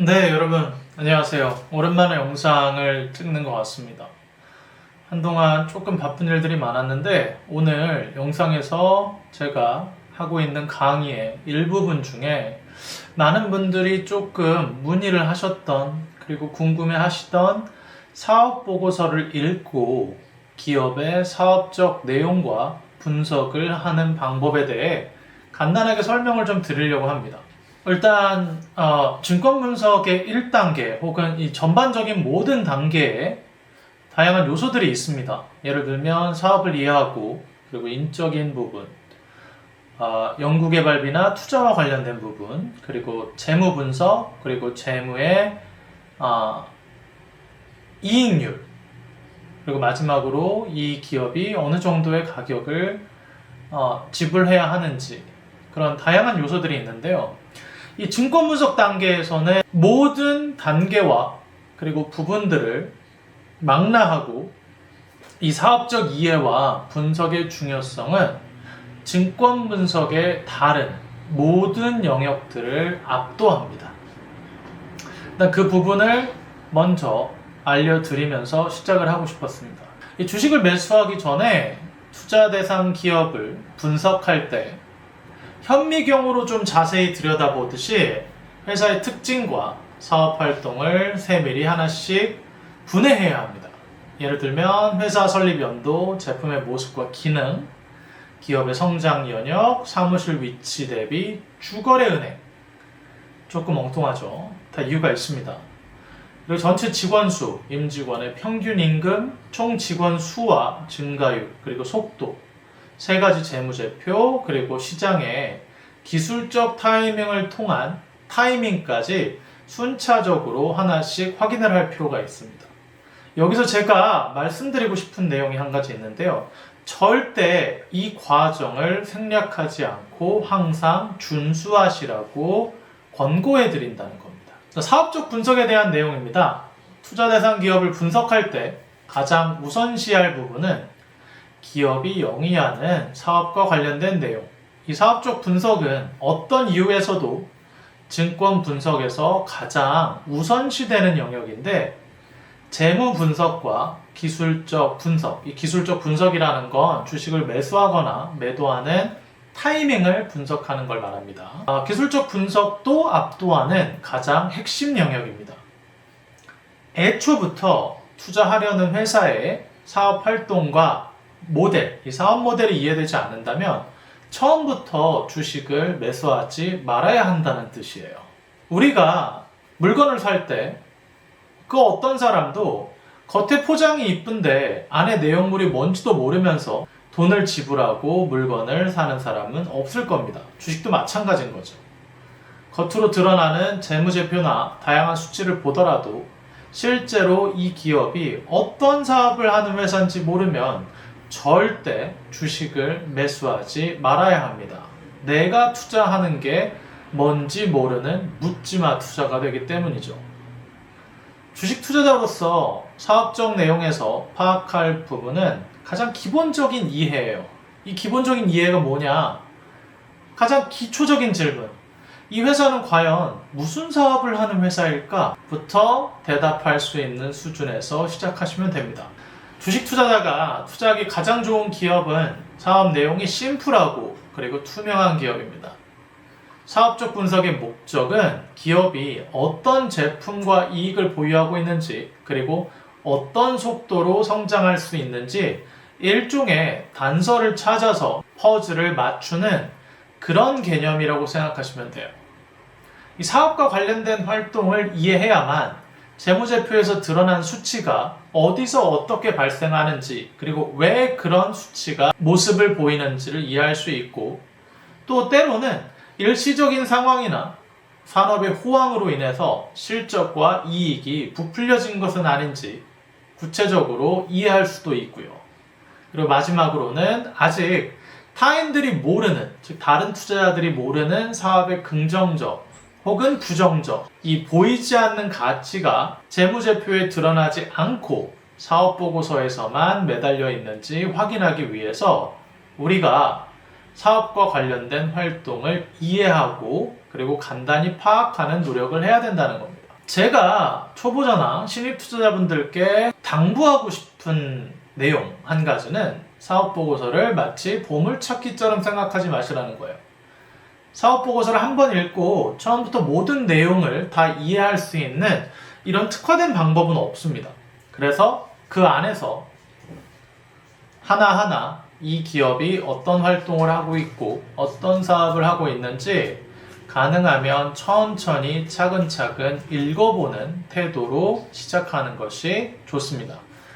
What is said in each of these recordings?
네, 여러분, 안녕하세요. 오랜만에 영상을 찍는 것 같습니다. 한동안 조금 바쁜 일들이 많았는데, 오늘 영상에서 제가 하고 있는 강의의 일부분 중에 많은 분들이 조금 문의를 하셨던, 그리고 궁금해 하시던 사업 보고서를 읽고 기업의 사업적 내용과 분석을 하는 방법에 대해 간단하게 설명을 좀 드리려고 합니다. 일단 증권 분석의 1단계 혹은 이 전반적인 모든 단계에 다양한 요소들이 있습니다. 예를 들면 사업을 이해하고, 그리고 인적인 부분, 연구개발비나 투자와 관련된 부분, 그리고 재무 분석, 그리고 재무의 이익률, 그리고 마지막으로 이 기업이 어느 정도의 가격을 지불해야 하는지, 그런 다양한 요소들이 있는데요. 이 증권 분석 단계에서는 모든 단계와 그리고 부분들을 망라하고, 이 사업적 이해와 분석의 중요성은 증권 분석의 다른 모든 영역들을 압도합니다. 일단 그 부분을 먼저 알려드리면서 시작을 하고 싶었습니다. 이 주식을 매수하기 전에 투자 대상 기업을 분석할 때 현미경으로 좀 자세히 들여다보듯이 회사의 특징과 사업 활동을 세밀히 하나씩 분해해야 합니다. 예를 들면 회사 설립 연도, 제품의 모습과 기능, 기업의 성장 연역, 사무실 위치 대비, 주거래 은행. 조금 엉뚱하죠. 다 이유가 있습니다. 그리고 전체 직원 수, 임직원의 평균 임금, 총 직원 수와 증가율, 그리고 속도, 세 가지 재무제표, 그리고 시장의 기술적 타이밍을 통한 타이밍까지 순차적으로 하나씩 확인을 할 필요가 있습니다. 여기서 제가 말씀드리고 싶은 내용이 한 가지 있는데요. 절대 이 과정을 생략하지 않고 항상 준수하시라고 권고해 드린다는 겁니다. 사업적 분석에 대한 내용입니다. 투자 대상 기업을 분석할 때 가장 우선시할 부분은 기업이 영위하는 사업과 관련된 내용. 이 사업적 분석은 어떤 이유에서도 증권 분석에서 가장 우선시되는 영역인데, 재무 분석과 기술적 분석, 이 기술적 분석이라는 건 주식을 매수하거나 매도하는 타이밍을 분석하는 걸 말합니다. 기술적 분석도 압도하는 가장 핵심 영역입니다. 애초부터 투자하려는 회사의 사업 활동과 모델, 이 사업 모델이 이해되지 않는다면 처음부터 주식을 매수하지 말아야 한다는 뜻이에요. 우리가 물건을 살 때 그 어떤 사람도 겉에 포장이 이쁜데 안에 내용물이 뭔지도 모르면서 돈을 지불하고 물건을 사는 사람은 없을 겁니다. 주식도 마찬가지인 거죠. 겉으로 드러나는 재무제표나 다양한 수치를 보더라도 실제로 이 기업이 어떤 사업을 하는 회사인지 모르면 절대 주식을 매수하지 말아야 합니다. 내가 투자하는 게 뭔지 모르는 묻지마 투자가 되기 때문이죠. 주식 투자자로서 사업적 내용에서 파악할 부분은 가장 기본적인 이해예요. 이 기본적인 이해가 뭐냐? 가장 기초적인 질문. 이 회사는 과연 무슨 사업을 하는 회사일까? 부터 대답할 수 있는 수준에서 시작하시면 됩니다. 주식 투자자가 투자하기 가장 좋은 기업은 사업 내용이 심플하고 그리고 투명한 기업입니다. 사업적 분석의 목적은 기업이 어떤 제품과 이익을 보유하고 있는지, 그리고 어떤 속도로 성장할 수 있는지 일종의 단서를 찾아서 퍼즐을 맞추는 그런 개념이라고 생각하시면 돼요. 이 사업과 관련된 활동을 이해해야만 재무제표에서 드러난 수치가 어디서 어떻게 발생하는지, 그리고 왜 그런 수치가 모습을 보이는지를 이해할 수 있고, 또 때로는 일시적인 상황이나 산업의 호황으로 인해서 실적과 이익이 부풀려진 것은 아닌지 구체적으로 이해할 수도 있고요. 그리고 마지막으로는 아직 타인들이 모르는, 즉 다른 투자자들이 모르는 사업의 긍정적 혹은 부정적, 이 보이지 않는 가치가 재무제표에 드러나지 않고 사업보고서에서만 매달려 있는지 확인하기 위해서 우리가 사업과 관련된 활동을 이해하고 그리고 간단히 파악하는 노력을 해야 된다는 겁니다. 제가 초보자나 신입 투자자분들께 당부하고 싶은 내용 한 가지는 사업보고서를 마치 보물찾기처럼 생각하지 마시라는 거예요. 사업보고서를 한번 읽고 처음부터 모든 내용을 다 이해할 수 있는 이런 특화된 방법은 없습니다. 그래서 그 안에서 하나하나 이 기업이 어떤 활동을 하고 있고 어떤 사업을 하고 있는지 가능하면 천천히 차근차근 읽어보는 태도로 시작하는 것이 좋습니다.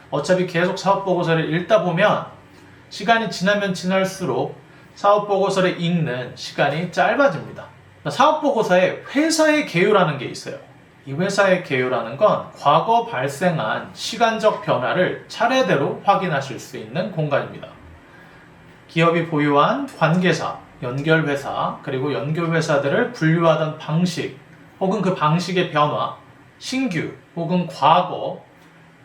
어차피 계속 사업보고서를 읽다 보면 시간이 지나면 지날수록 사업보고서를 읽는 시간이 짧아집니다. 사업보고서에 회사의 개요라는 게 있어요. 이 회사의 개요라는 건 과거 발생한 시간적 변화를 차례대로 확인하실 수 있는 공간입니다. 기업이 보유한 관계사, 연결회사, 그리고 연결회사들을 분류하던 방식, 혹은 그 방식의 변화, 신규, 혹은 과거,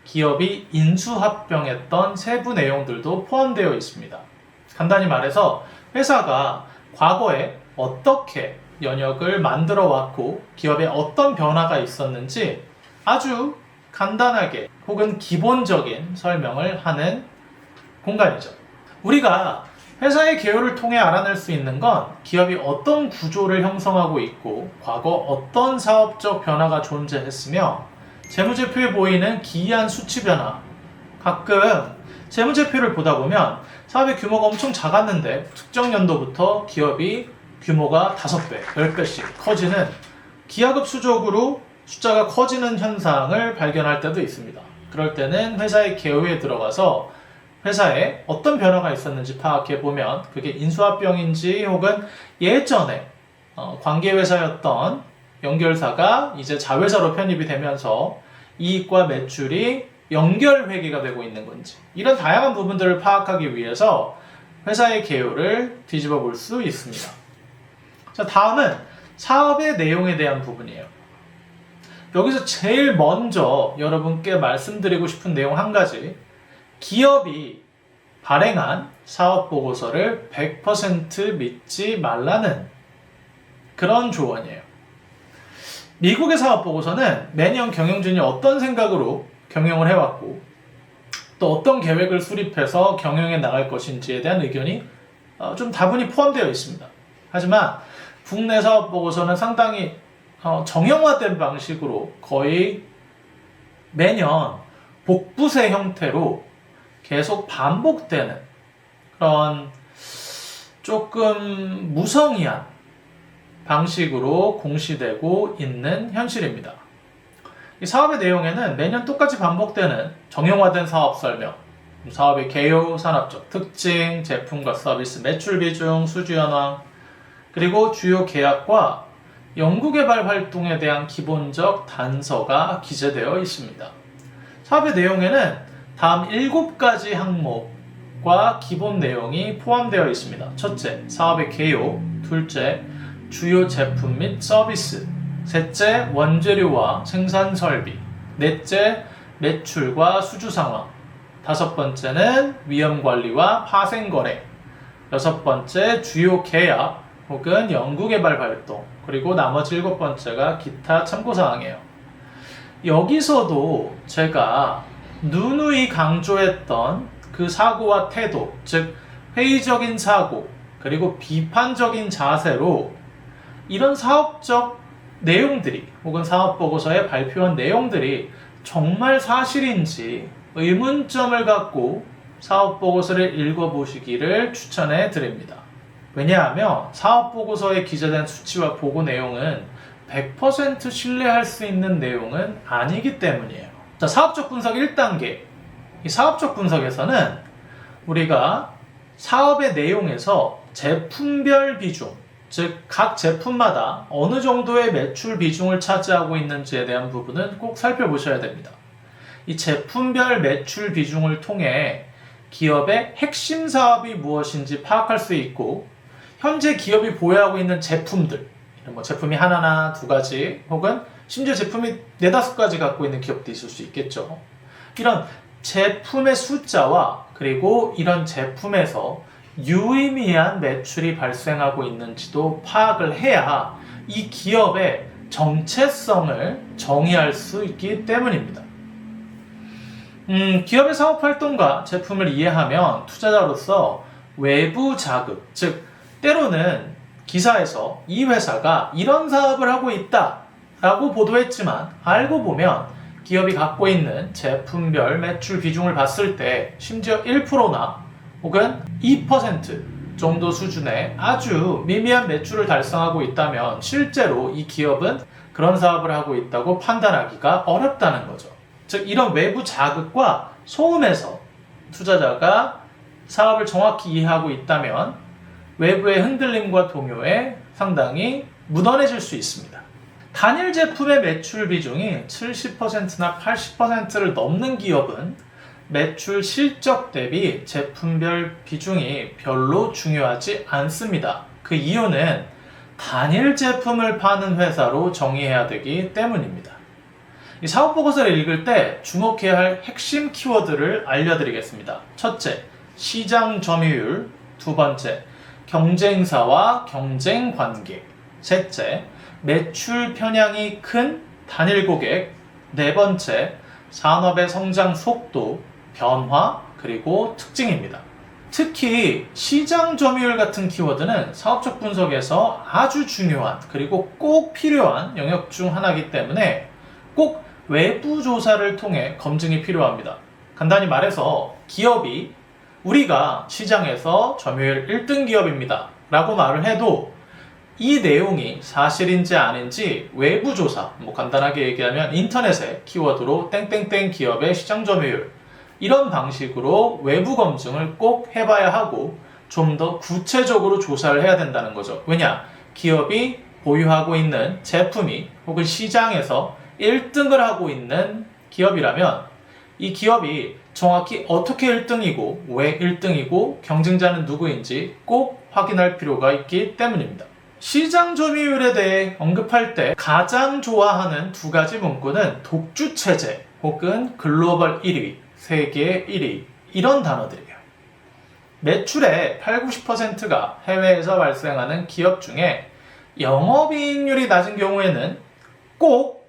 기업이 인수합병했던 세부 내용들도 포함되어 있습니다. 간단히 말해서 회사가 과거에 어떻게 연역을 만들어 왔고 기업에 어떤 변화가 있었는지 아주 간단하게 혹은 기본적인 설명을 하는 공간이죠. 우리가 회사의 개요를 통해 알아낼 수 있는 건 기업이 어떤 구조를 형성하고 있고 과거 어떤 사업적 변화가 존재했으며 재무제표에 보이는 기이한 수치 변화, 가끔 재무제표를 보다 보면 사업의 규모가 엄청 작았는데 특정 연도부터 기업이 규모가 5배, 10배씩 커지는 기하급수적으로 숫자가 커지는 현상을 발견할 때도 있습니다. 그럴 때는 회사의 개요에 들어가서 회사에 어떤 변화가 있었는지 파악해보면 그게 인수합병인지 혹은 예전에 관계회사였던 연결사가 이제 자회사로 편입이 되면서 이익과 매출이 연결회계가 되고 있는 건지 이런 다양한 부분들을 파악하기 위해서 회사의 개요를 뒤집어 볼 수 있습니다. 자, 다음은 사업의 내용에 대한 부분이에요. 여기서 제일 먼저 여러분께 말씀드리고 싶은 내용 한 가지, 기업이 발행한 사업보고서를 100% 믿지 말라는 그런 조언이에요. 미국의 사업보고서는 매년 경영진이 어떤 생각으로 경영을 해왔고 또 어떤 계획을 수립해서 경영해 나갈 것인지에 대한 의견이 좀 다분히 포함되어 있습니다. 하지만 국내 사업보고서는 상당히 정형화된 방식으로 거의 매년 복부세 형태로 계속 반복되는 그런 조금 무성의한 방식으로 공시되고 있는 현실입니다. 이 사업의 내용에는 매년 똑같이 반복되는 정형화된 사업 설명, 사업의 개요, 산업적 특징, 제품과 서비스, 매출 비중, 수주 현황, 그리고 주요 계약과 연구개발 활동에 대한 기본적 단서가 기재되어 있습니다. 사업의 내용에는 다음 7가지 항목과 기본 내용이 포함되어 있습니다. 첫째, 사업의 개요. 둘째, 주요 제품 및 서비스. 셋째, 원재료와 생산 설비. 넷째, 매출과 수주 상황. 다섯 번째는 위험 관리와 파생 거래. 여섯 번째, 주요 계약 혹은 연구개발 활동. 그리고 나머지 7번째가 기타 참고사항이에요. 여기서도 제가 누누이 강조했던 그 사고와 태도, 즉 회의적인 사고, 그리고 비판적인 자세로 이런 사업적 내용들이 혹은 사업보고서에 발표한 내용들이 정말 사실인지 의문점을 갖고 사업보고서를 읽어보시기를 추천해 드립니다. 왜냐하면 사업보고서에 기재된 수치와 보고 내용은 100% 신뢰할 수 있는 내용은 아니기 때문이에요. 자, 사업적 분석 1단계. 이 사업적 분석에서는 우리가 사업의 내용에서 제품별 비중, 즉 각 제품마다 어느 정도의 매출 비중을 차지하고 있는지에 대한 부분은 꼭 살펴보셔야 됩니다. 이 제품별 매출 비중을 통해 기업의 핵심 사업이 무엇인지 파악할 수 있고 현재 기업이 보유하고 있는 제품들, 제품이 하나나 2가지 혹은 심지어 제품이 4-5가지 갖고 있는 기업도 있을 수 있겠죠. 이런 제품의 숫자와 그리고 이런 제품에서 유의미한 매출이 발생하고 있는지도 파악을 해야 이 기업의 정체성을 정의할 수 있기 때문입니다. 기업의 사업활동과 제품을 이해하면 투자자로서 외부 자극, 즉 때로는 기사에서 이 회사가 이런 사업을 하고 있다 라고 보도했지만 알고 보면 기업이 갖고 있는 제품별 매출 비중을 봤을 때 심지어 1%나 혹은 2% 정도 수준의 아주 미미한 매출을 달성하고 있다면 실제로 이 기업은 그런 사업을 하고 있다고 판단하기가 어렵다는 거죠. 즉 이런 외부 자극과 소음에서 투자자가 사업을 정확히 이해하고 있다면 외부의 흔들림과 동요에 상당히 묻어내질 수 있습니다. 단일 제품의 매출 비중이 70%나 80%를 넘는 기업은 매출 실적 대비 제품별 비중이 별로 중요하지 않습니다. 그 이유는 단일 제품을 파는 회사로 정의해야 되기 때문입니다. 이 사업보고서를 읽을 때 주목해야 할 핵심 키워드를 알려드리겠습니다. 첫째, 시장 점유율. 두 번째, 경쟁사와 경쟁 관계. 셋째, 매출 편향이 큰 단일 고객. 네 번째, 산업의 성장 속도, 변화, 그리고 특징입니다. 특히 시장 점유율 같은 키워드는 사업적 분석에서 아주 중요한 그리고 꼭 필요한 영역 중 하나이기 때문에 꼭 외부 조사를 통해 검증이 필요합니다. 간단히 말해서 기업이 우리가 시장에서 점유율 1등 기업입니다 라고 말을 해도 이 내용이 사실인지 아닌지 외부 조사, 간단하게 얘기하면 인터넷에 키워드로 땡땡땡 기업의 시장 점유율 이런 방식으로 외부 검증을 꼭 해봐야 하고 좀 더 구체적으로 조사를 해야 된다는 거죠. 왜냐? 기업이 보유하고 있는 제품이 혹은 시장에서 1등을 하고 있는 기업이라면 이 기업이 정확히 어떻게 1등이고 왜 1등이고 경쟁자는 누구인지 꼭 확인할 필요가 있기 때문입니다. 시장 점유율에 대해 언급할 때 가장 좋아하는 두 가지 문구는 독주체제 혹은 글로벌 1위, 세계 1위 이런 단어들이에요. 매출의 80~90%가 해외에서 발생하는 기업 중에 영업이익률이 낮은 경우에는 꼭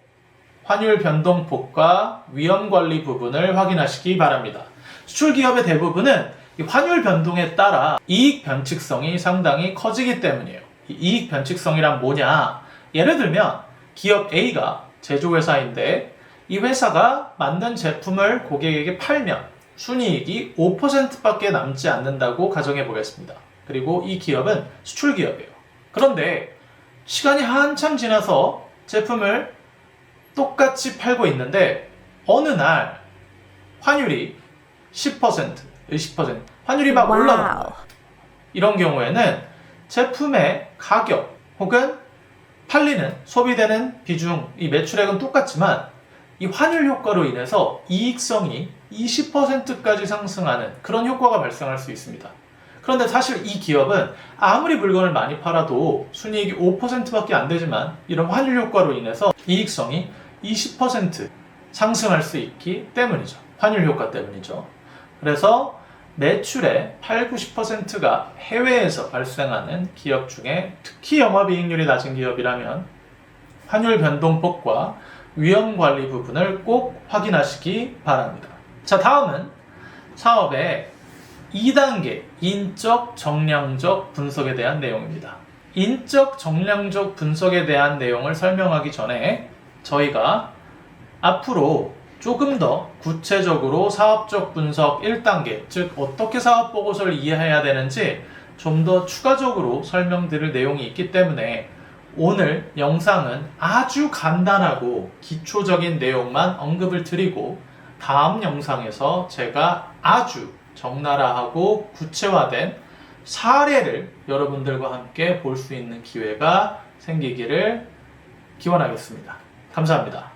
환율 변동폭과 위험관리 부분을 확인하시기 바랍니다. 수출 기업의 대부분은 이 환율 변동에 따라 이익 변칙성이 상당히 커지기 때문이에요. 이 이익 변칙성이란 뭐냐? 예를 들면 기업 A가 제조회사인데 이 회사가 만든 제품을 고객에게 팔면 순이익이 5%밖에 남지 않는다고 가정해 보겠습니다. 그리고 이 기업은 수출 기업이에요. 그런데 시간이 한참 지나서 제품을 똑같이 팔고 있는데 어느 날 환율이 10%, 20% 환율이 막 올라가는 거예요. 이런 경우에는 제품의 가격 혹은 팔리는 소비되는 비중, 이 매출액은 똑같지만 이 환율 효과로 인해서 이익성이 20%까지 상승하는 그런 효과가 발생할 수 있습니다. 그런데 사실 이 기업은 아무리 물건을 많이 팔아도 순이익이 5%밖에 안 되지만 이런 환율 효과로 인해서 이익성이 20% 상승할 수 있기 때문이죠. 환율 효과 때문이죠. 그래서 매출의 80~90%가 해외에서 발생하는 기업 중에 특히 영업이익률이 낮은 기업이라면 환율 변동폭과 위험관리 부분을 꼭 확인하시기 바랍니다. 자, 다음은 사업의 2단계 인적 정량적 분석에 대한 내용입니다. 인적 정량적 분석에 대한 내용을 설명하기 전에 저희가 앞으로 조금 더 구체적으로 사업적 분석 1단계, 즉 어떻게 사업 보고서를 이해해야 되는지 좀 더 추가적으로 설명드릴 내용이 있기 때문에 오늘 영상은 아주 간단하고 기초적인 내용만 언급을 드리고 다음 영상에서 제가 아주 적나라하고 구체화된 사례를 여러분들과 함께 볼 수 있는 기회가 생기기를 기원하겠습니다. 감사합니다.